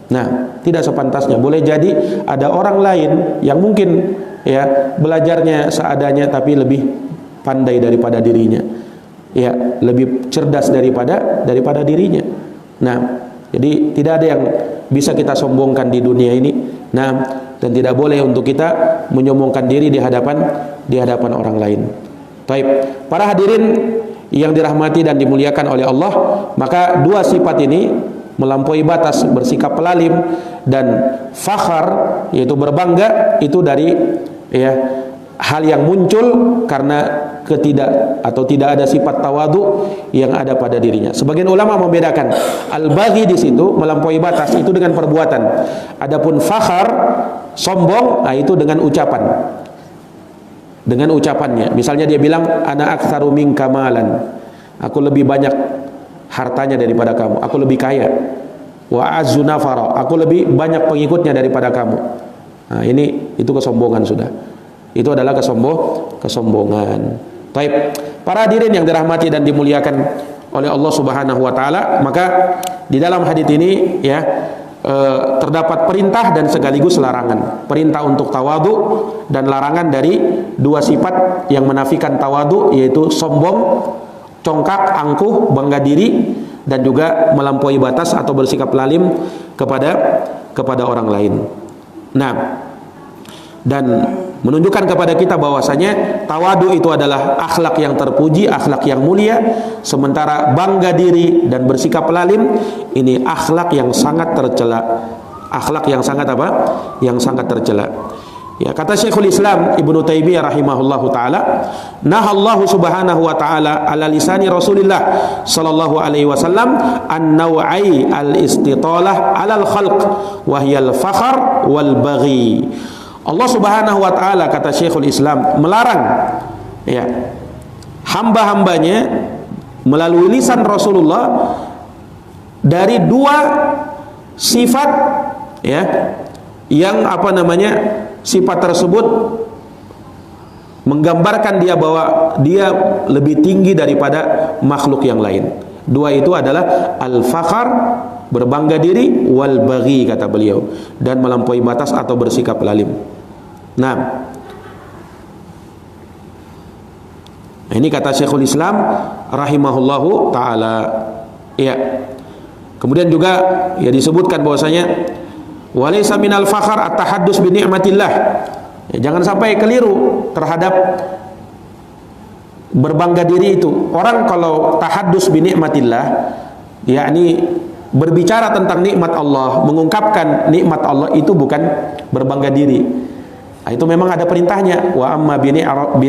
Nah, tidak sepantasnya. Boleh jadi ada orang lain yang mungkin, ya, belajarnya seadanya tapi lebih pandai daripada dirinya, ya, lebih cerdas daripada dirinya. Nah, jadi tidak ada yang bisa kita sombongkan di dunia ini. Nah, dan tidak boleh untuk kita menyombongkan diri di hadapan orang lain. Baik, para hadirin yang dirahmati dan dimuliakan oleh Allah, maka dua sifat ini, melampaui batas, bersikap pelalim, dan fakhar, yaitu berbangga, itu dari, ya, hal yang muncul karena tidak ada sifat tawadu yang ada pada dirinya. Sebagian ulama membedakan al-baghi di situ, melampaui batas, itu dengan perbuatan. Adapun fakhar, sombong, nah itu dengan ucapan. Dengan ucapannya, misalnya dia bilang ana aktsaru minka malan, aku lebih banyak hartanya daripada kamu, aku lebih kaya. wa a'azzu nafara, aku lebih banyak pengikutnya daripada kamu. Nah, itu kesombongan sudah. Itu adalah kesombongan. Baik, para hadirin yang dirahmati dan dimuliakan oleh Allah Subhanahu wa taala, maka di dalam hadits ini ya terdapat perintah dan sekaligus larangan. Perintah untuk tawadhu dan larangan dari dua sifat yang menafikan tawadhu, yaitu sombong, congkak, angkuh, bangga diri, dan juga melampaui batas atau bersikap lalim kepada orang lain. Nah, dan menunjukkan kepada kita bahwasanya tawadu itu adalah akhlak yang terpuji, akhlak yang mulia, sementara bangga diri dan bersikap lalim ini akhlak yang sangat tercela. Akhlak yang sangat apa? Yang sangat tercela. Ya, kata Syekhul Islam Ibnu Taimiyah rahimahullahu taala, nahallahu subhanahu wa taala ala lisani Rasulillah sallallahu alaihi wasallam an-naw'i al-istitalah 'alal khalq wa hiyal fakhr wal baghi. Allah Subhanahu wa taala, kata Syekhul Islam, melarang ya hamba-hambanya melalui lisan Rasulullah dari dua sifat ya yang sifat tersebut menggambarkan dia bahwa dia lebih tinggi daripada makhluk yang lain. Dua itu adalah al-fakhr, berbangga diri, wal baghi, kata beliau, dan melampaui batas atau bersikap lalim. Nah, ini kata Syekhul Islam rahimahullahu taala. Ya. Kemudian juga ya disebutkan bahwasanya walaysa minal fakhr at-tahaddus bi ni'matillah. Ya, jangan sampai keliru terhadap berbangga diri itu. Orang kalau tahaddus bi ni'matillah, yakni berbicara tentang nikmat Allah, mengungkapkan nikmat Allah, itu bukan berbangga diri. Nah, itu memang ada perintahnya, wa amma bi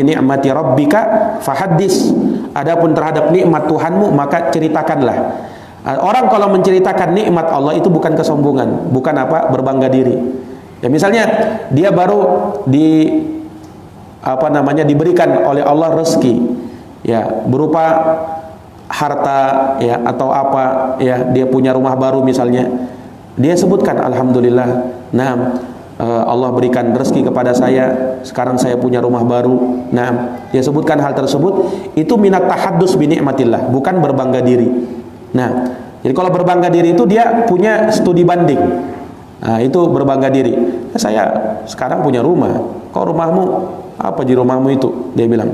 ni'mati rabbika fahaddis. Adapun terhadap nikmat Tuhanmu maka ceritakanlah. Orang kalau menceritakan nikmat Allah itu bukan kesombongan, bukan berbangga diri. Ya, misalnya dia baru diberikan oleh Allah rezeki ya berupa harta ya atau dia punya rumah baru misalnya, dia sebutkan alhamdulillah, nah Allah berikan rezeki kepada saya, sekarang saya punya rumah baru. Nah, dia sebutkan hal tersebut, itu minat tahaddus bi ni'matillah, bukan berbangga diri. Nah, jadi kalau berbangga diri itu dia punya studi banding. Nah, itu berbangga diri. Saya sekarang punya rumah. Kok rumahmu apa di rumahmu itu? Dia bilang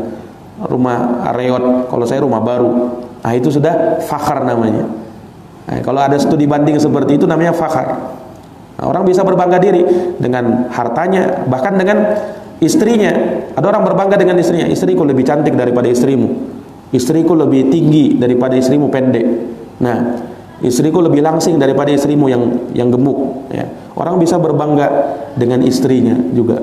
rumah Areot, kalau saya rumah baru. Nah, itu sudah fakhr namanya. Nah, kalau ada studi banding seperti itu namanya fakhr. Nah, orang bisa berbangga diri dengan hartanya, bahkan dengan istrinya. Ada orang berbangga dengan istrinya, istriku lebih cantik daripada istrimu, istriku lebih tinggi daripada istrimu pendek. Nah, istriku lebih langsing daripada istrimu yang gemuk. Ya. Orang bisa berbangga dengan istrinya juga.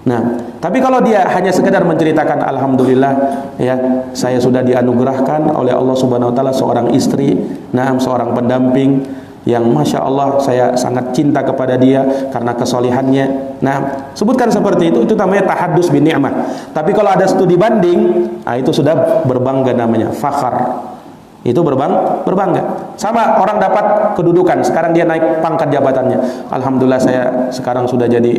Nah, tapi kalau dia hanya sekedar menceritakan alhamdulillah ya saya sudah dianugerahkan oleh Allah Subhanahu wa taala seorang istri, seorang pendamping yang masya Allah saya sangat cinta kepada dia karena kesolihannya. Nah, sebutkan seperti itu namanya tahaddus bin ni'mah. Tapi kalau ada studi banding, itu sudah berbangga namanya fakhr. Itu berbangga. Sama orang dapat kedudukan, sekarang dia naik pangkat jabatannya. Alhamdulillah saya sekarang sudah jadi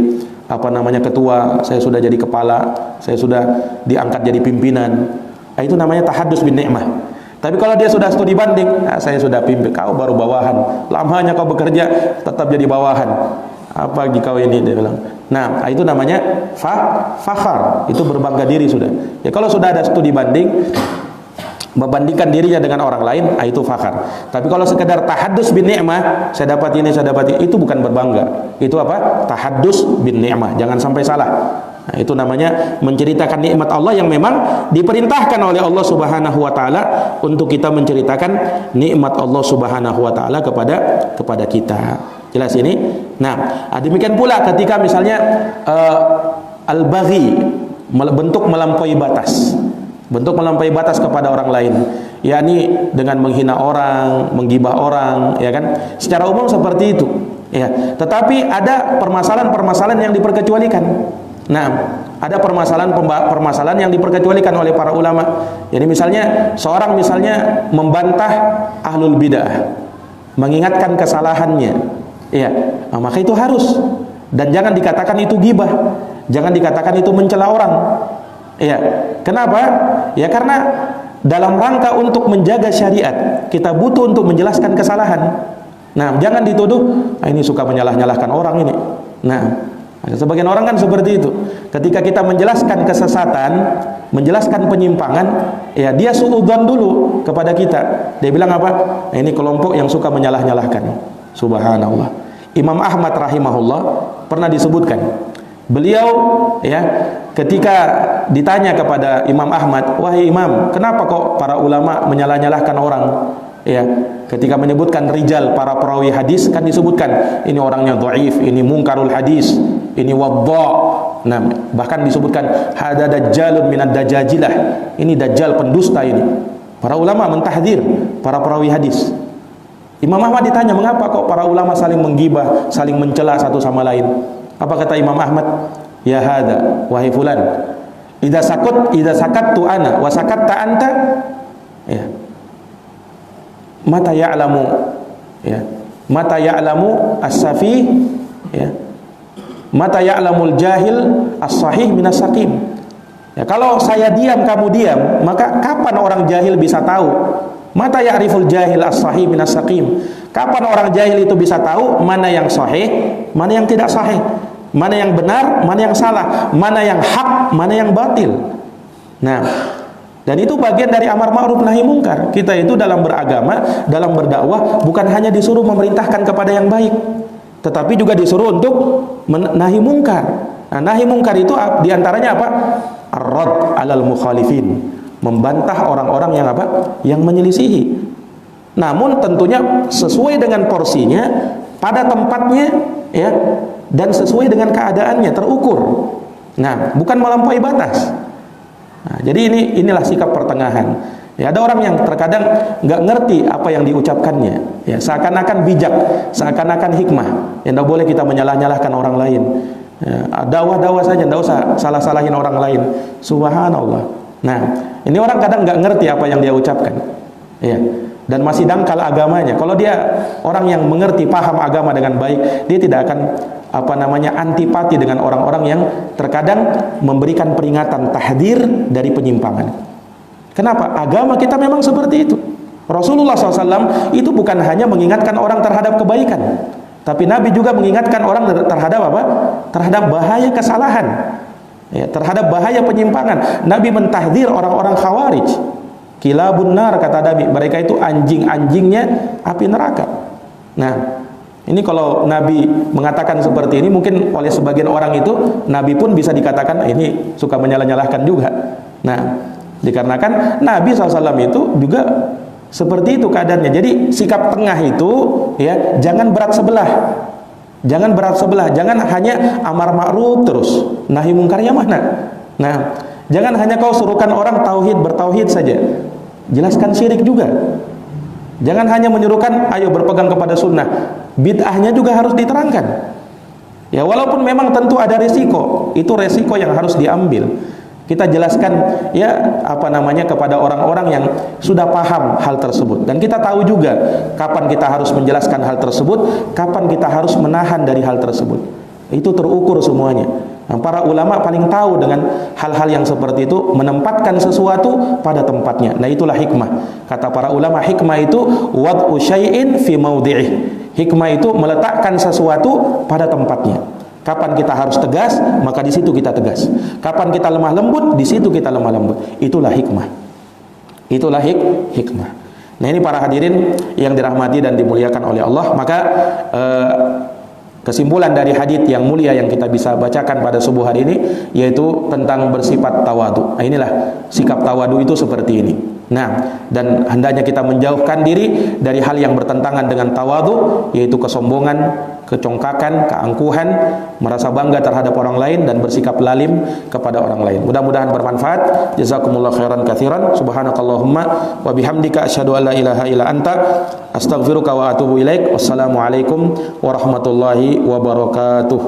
ketua, saya sudah jadi kepala, saya sudah diangkat jadi pimpinan. Itu namanya tahaddus bin ni'mah. Tapi kalau dia sudah studi banding, saya sudah pimpin, kau baru bawahan. Lamanya kau bekerja tetap jadi bawahan. Apa kau ini, dia bilang. Nah, itu namanya fakhr. Itu berbangga diri sudah. Ya, kalau sudah ada studi banding, membandingkan dirinya dengan orang lain, itu fakhr. Tapi kalau sekedar tahaddus bin ni'mah, saya dapat ini, itu bukan berbangga. Itu tahaddus bin ni'mah. Jangan sampai salah. Nah, itu namanya menceritakan nikmat Allah yang memang diperintahkan oleh Allah Subhanahu wa taala untuk kita menceritakan nikmat Allah Subhanahu wa taala kepada kita. Jelas ini? Nah, demikian pula ketika misalnya al-baghi, bentuk melampaui batas. Bentuk melampaui batas kepada orang lain, yakni dengan menghina orang, menggibah orang, ya kan? Secara umum seperti itu, ya. Tetapi ada permasalahan-permasalahan yang diperkecualikan. Nah, ada permasalahan yang diperkecualikan oleh para ulama. Jadi misalnya seorang membantah ahlul bidah. mengingatkan kesalahannya. Ya, nah, maka itu harus. Dan jangan dikatakan itu ghibah, jangan dikatakan itu mencela orang. Ya, kenapa? Ya karena dalam rangka untuk menjaga syariat, kita butuh untuk menjelaskan kesalahan. Nah, jangan dituduh, ini suka menyalah-nyalahkan orang ini. Nah, sebagian orang kan seperti itu. Ketika kita menjelaskan kesesatan, menjelaskan penyimpangan, ya dia suudzon dulu kepada kita. Dia bilang apa? Ini kelompok yang suka menyalah-nyalahkan. Subhanallah. Imam Ahmad rahimahullah pernah disebutkan. Beliau ya ketika ditanya kepada Imam Ahmad, "Wahai Imam, kenapa kok para ulama menyalah-nyalahkan orang?" Ya, ketika menyebutkan rijal para perawi hadis kan disebutkan ini orangnya dhaif, ini mungkarul hadis, ini wadha. Nah, bahkan disebutkan hada dajjalun minad dajajilah. Ini dajjal pendusta ini. Para ulama mentahdzir para perawi hadis. Imam Ahmad ditanya, "Mengapa kok para ulama saling menggibah, saling mencela satu sama lain?" Apa kata Imam Ahmad? "Ya hada, wahai fulan, idza sakattu ana wa sakatta anta." Ya. Mata ya'lamu ya mata ya'lamu as-safi ya mata ya'lamul jahil as-sahih minas saqim. Ya, kalau saya diam kamu diam, maka kapan orang jahil bisa tahu? Mata ya'riful jahil as-sahih minas saqim. Kapan orang jahil itu bisa tahu mana yang sahih, mana yang tidak sahih, mana yang benar, mana yang salah, mana yang hak, mana yang batil. Nah, dan itu bagian dari amar ma'ruf nahi mungkar. Kita itu dalam beragama, dalam berdakwah bukan hanya disuruh memerintahkan kepada yang baik, tetapi juga disuruh untuk nahi mungkar. Nah, nahi mungkar itu diantaranya apa? Ar-rad 'alal mukhalifin, membantah orang-orang yang apa? Yang menyelisihi. Namun tentunya sesuai dengan porsinya, pada tempatnya ya, dan sesuai dengan keadaannya, terukur. Nah, bukan melampaui batas. Nah, jadi inilah sikap pertengahan. Ya, ada orang yang terkadang nggak ngerti apa yang diucapkannya. Ya, seakan-akan bijak, seakan-akan hikmah. Ya, tidak boleh kita menyalah-nyalahkan orang lain. Ya, dakwah-dakwah saja, tidak usah salah-salahin orang lain. Subhanallah. Nah, ini orang kadang nggak ngerti apa yang dia ucapkan. Ya, dan masih dangkal agamanya. Kalau dia orang yang mengerti, paham agama dengan baik, dia tidak akan antipati dengan orang-orang yang terkadang memberikan peringatan, tahdzir dari penyimpangan. Kenapa? Agama kita memang seperti itu. Rasulullah SAW itu bukan hanya mengingatkan orang terhadap kebaikan, tapi Nabi juga mengingatkan orang terhadap apa? Terhadap bahaya kesalahan, ya, terhadap bahaya penyimpangan. Nabi mentahdzir orang-orang khawarij. Kilabun nar, kata Nabi, mereka itu anjing-anjingnya api neraka. Nah, ini kalau Nabi mengatakan seperti ini, mungkin oleh sebagian orang itu Nabi pun bisa dikatakan ini suka menyalah-nyalahkan juga. Nah, dikarenakan Nabi SAW itu juga seperti itu keadaannya. Jadi sikap tengah itu ya, jangan berat sebelah. Jangan berat sebelah, jangan hanya amar ma'ruf terus, nahi mungkarnya mana. Nah, jangan hanya kau suruhkan orang tauhid, bertauhid saja. Jelaskan syirik juga. Jangan hanya menyuruhkan ayo berpegang kepada sunnah, bid'ahnya juga harus diterangkan. Ya, walaupun memang tentu ada resiko, itu resiko yang harus diambil. Kita jelaskan ya kepada orang-orang yang sudah paham hal tersebut, dan kita tahu juga kapan kita harus menjelaskan hal tersebut, kapan kita harus menahan dari hal tersebut. Itu terukur semuanya. Nah, para ulama paling tahu dengan hal-hal yang seperti itu, menempatkan sesuatu pada tempatnya. Nah, itulah hikmah. Kata para ulama, hikmah itu wad'u syai'in fi mawdi'ih. Hikmah itu meletakkan sesuatu pada tempatnya. Kapan kita harus tegas, maka di situ kita tegas. Kapan kita lemah lembut, di situ kita lemah lembut. Itulah hikmah. Itulah hikmah. Nah, ini para hadirin yang dirahmati dan dimuliakan oleh Allah. Maka kesimpulan dari hadis yang mulia yang kita bisa bacakan pada subuh hari ini, yaitu tentang bersifat tawadu. Nah, inilah sikap tawadu itu seperti ini. Nah, dan hendaknya kita menjauhkan diri dari hal yang bertentangan dengan tawadu, yaitu kesombongan, kecongkakan, keangkuhan, merasa bangga terhadap orang lain, dan bersikap lalim kepada orang lain. Mudah-mudahan bermanfaat. Jazakumullah khairan katsiran. Subhanakallahumma wa bihamdika asyhadu an la ilaha illa anta astaghfiruka wa atubu ilaik. Wassalamualaikum warahmatullahi wabarakatuh.